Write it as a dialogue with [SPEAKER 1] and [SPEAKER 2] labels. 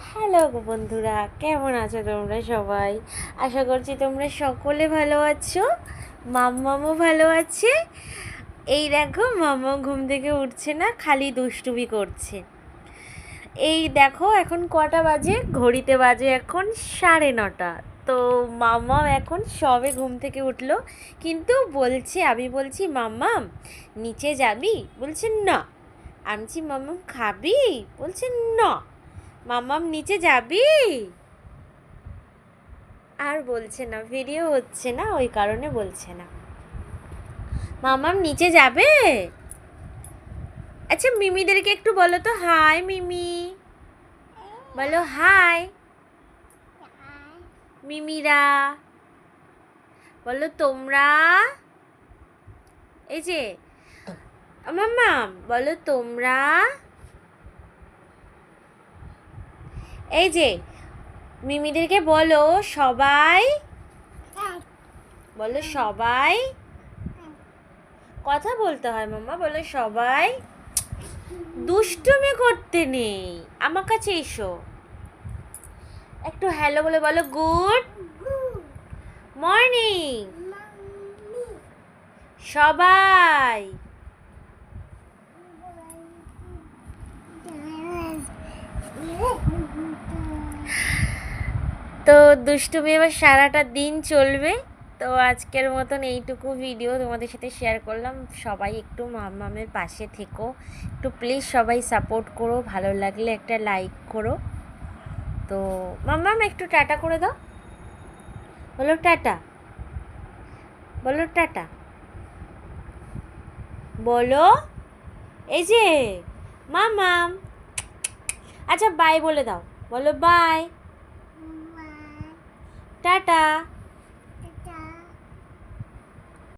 [SPEAKER 1] Hello বন্ধুরা, কেমন আছো তোমরা সবাই? আশা করছি তোমরা সকলে ভালো আছো। মাম্মামও ভালো আছে। এই দেখো, মাম্মা ঘুম থেকে উঠছে না, খালি দুষ্টুমি করছে। এই দেখো এখন কটা বাজে, ঘড়িতে বাজে এখন 9:30। তো মাম্মা এখন সবে ঘুম থেকে উঠলো, কিন্তু বলছে, আমি বলছি মাম্মাম নিচে যাবি, বলছে না। আমি বলছি মাম্মাম খাবি, বলছে না। মাম্মাম নিচে যাবি, আর বলছে না, ভিডিও হচ্ছে না ওই কারণে বলছে না। মাম্মাম নিচে যাবে। আচ্ছা মিমিদেরকে একটু বলো তো, হাই মিমি, বলো হাই মিমিরা, বলো তোমরা। এই যে মাম্মাম বলো তোমরা। এই যে মিমিদেরকে বলো সবাই, বলো সবাই। কথা বলতে হয় মাম্মা, বলো সবাই। দুষ্টুমি করতে নেই, আমার কাছে এসো। একটু হ্যালো বলে বলো, গুড মর্নিং সবাই। তো দুষ্টুমি এবার সারাটা দিন চলবে। তো আজকের মতন এইটুকু ভিডিও তোমাদের সাথে শেয়ার করলাম। সবাই একটু মামের পাশে থেকো, একটু প্লিজ সবাই সাপোর্ট করো, ভালো লাগলে একটা লাইক করো। তো মাম্মাম একটু টাটা করে দাও, বলো টাটা, বলো টাটা, বলো। এই যে মামাম, আচ্ছা বাই বলে দাও, বলো বাই, টাটা।